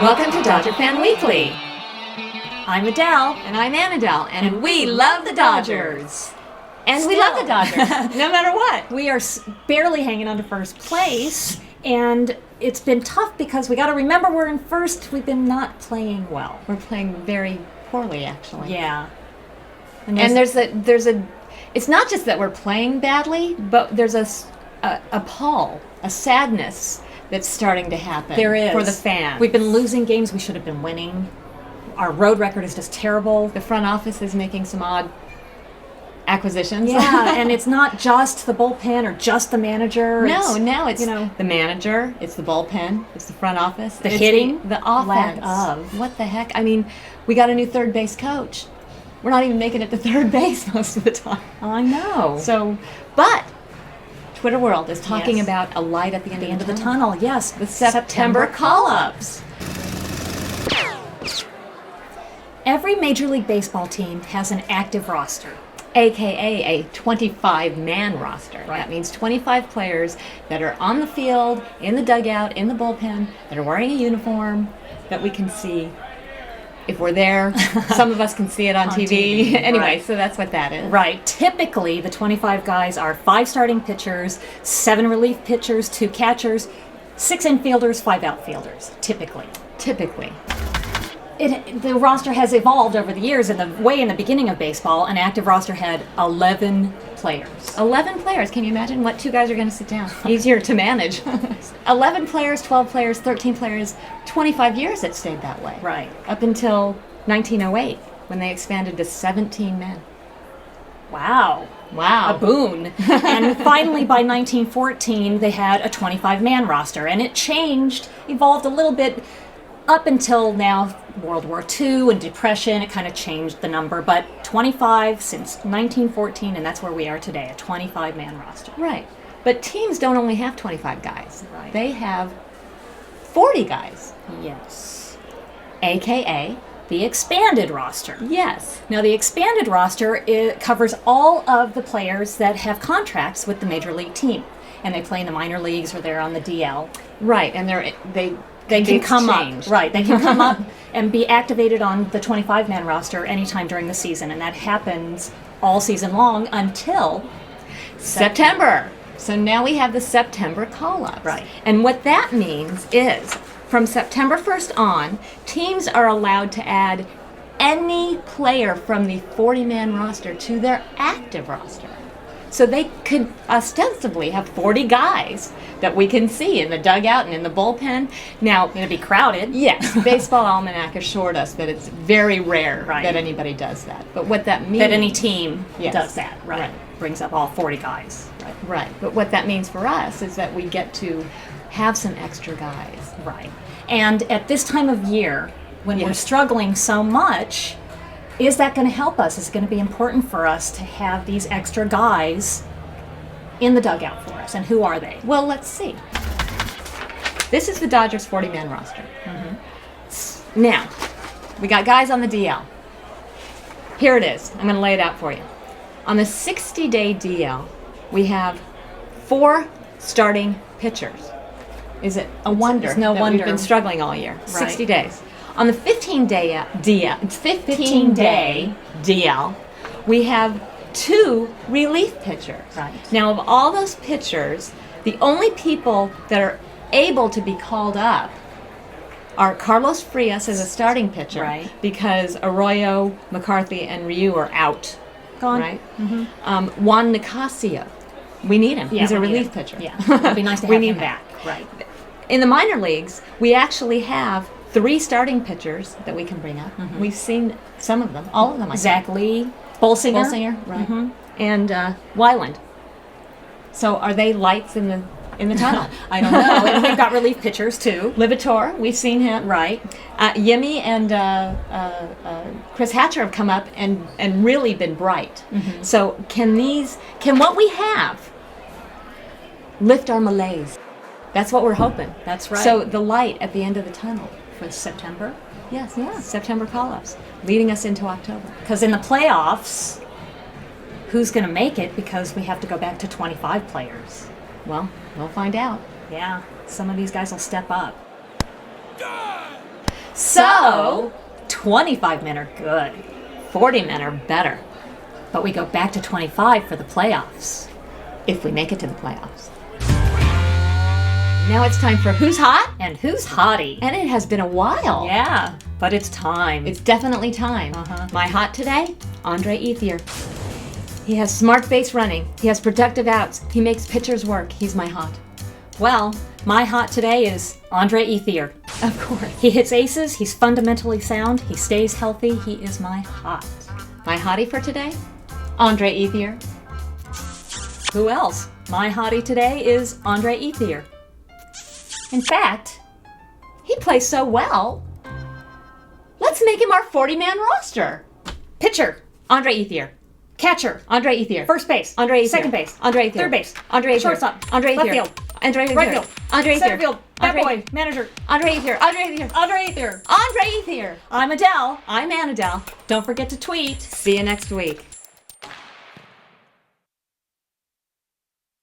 Welcome to Dodger Fan Weekly. I'm Adele. And I'm Anadel, and we love the Dodgers. And we love the Dodgers, no matter what. We are barely hanging on to first place, and it's been tough because we got to remember we're in first. We've been not playing well. We're playing very poorly, actually. Yeah. And there's a. It's not just that we're playing badly, but there's a pall, a sadness that's starting to happen. There is. For the fans. We've been losing games we should have been winning. Our road record is just terrible. The front office is making some odd acquisitions. Yeah, and it's not just the bullpen or just the manager. No, it's the manager, it's the bullpen, it's the front office, the hitting, the offense. Lack of. What the heck? I mean, we got a new third base coach. We're not even making it to third base most of the time. I know. So, but Twitter world is talking about a light at the end of the tunnel. Yes, the September call-ups. Every Major League Baseball team has an active roster. AKA a 25-man roster. Right. That means 25 players that are on the field, in the dugout, in the bullpen, that are wearing a uniform that we can see if we're there. Some of us can see it on TV. Anyway, right. So that's what that is. Right. Typically, the 25 guys are 5 starting pitchers, 7 relief pitchers, 2 catchers, 6 infielders, 5 outfielders, typically. The roster has evolved over the years. In the beginning of baseball, an active roster had 11 players. 11 players. Can you imagine what 2 guys are going to sit down? Easier to manage. 11 players, 12 players, 13 players, 25 years it stayed that way. Right. Up until 1908 when they expanded to 17 men. Wow. A boon. And finally, by 1914, they had a 25-man roster. And it changed, evolved a little bit up until now, World War II and Depression, it kind of changed the number. But 25 since 1914, and that's where we are today, a 25-man roster. Right. But teams don't only have 25 guys. Right. They have 40 guys. Yes. AKA the expanded roster. Yes. Now, the expanded roster covers all of the players that have contracts with the major league team, and they play in the minor leagues or they're on the DL. Right, and they can come up. Right, they can come up and be activated on the 25-man roster anytime during the season, and that happens all season long until September. So now we have the September call-ups. Right. And what that means is, from September 1st on, teams are allowed to add any player from the 40-man roster to their active roster. So they could ostensibly have 40 guys that we can see in the dugout and in the bullpen. Now, it'll be crowded. Yes, Baseball Almanac assured us that it's very rare that anybody does that. But what that means... That any team does that, right. Brings up all 40 guys. Right. But what that means for us is that we get to have some extra guys. Right. And at this time of year, when we're struggling so much, is that going to help us? Is it going to be important for us to have these extra guys in the dugout for us? And who are they? Well, let's see. This is the Dodgers 40-man roster. Mm-hmm. Now, we got guys on the DL. Here it is. I'm going to lay it out for you. On the 60-day DL, we have 4 starting pitchers. Is it a wonder no that wonder we've been struggling all year? Right. 60 days. On the 15-day DL, we have 2 relief pitchers. Right. Now, of all those pitchers, the only people that are able to be called up are Carlos Frias as a starting pitcher, right, because Arroyo, McCarthy, and Ryu are out. Gone. Right? Mm-hmm. Juan Nicasio. We need him. Yeah, he's a relief pitcher. Yeah, it'd be nice to have him back. Right. In the minor leagues, we actually have 3 starting pitchers that we can bring up. Mm-hmm. We've seen some of them, all of them. Zach Lee, Bolsinger, right, and Weiland. So are they lights in the tunnel? I don't know. And we've got relief pitchers too. Livator, we've seen him. Right. Yimi and Chris Hatcher have come up and really been bright. Mm-hmm. So can what we have lift our malaise? That's what we're hoping. That's right. So the light at the end of the tunnel. For September? Yes, September call-ups, leading us into October. Because in the playoffs, who's going to make it? Because we have to go back to 25 players. Well, we'll find out. Yeah, some of these guys will step up. So, 25 men are good. 40 men are better But we go back to 25 for the playoffs. if we make it to the playoffs. Now it's time for Who's Hot? And who's Hottie? And it has been a while. Yeah, but it's time. It's definitely time. Uh-huh. My hot today, Andre Ethier. He has smart base running. He has productive outs. He makes pitchers work. He's my hot. Well, my hot today is Andre Ethier. Of course. He hits aces, he's fundamentally sound, he stays healthy, he is my hot. My hottie for today, Andre Ethier. Who else? My hottie today is Andre Ethier. In fact, he plays so well. Let's make him our 40-man roster. Pitcher, Andre Ethier. catcher, Andre Ethier. first base, Andre Ethier. second base, Andre Ethier. third base, Andre Ethier. shortstop, Andre Ethier. left field, Andre Ethier. right field, Andre Ethier. center field, bat Andre- boy, manager, Andre Ethier. Andre Ethier. Andre Ethier. Andre Ethier. I'm Adele. I'm Anadel. Don't forget to tweet. See you next week.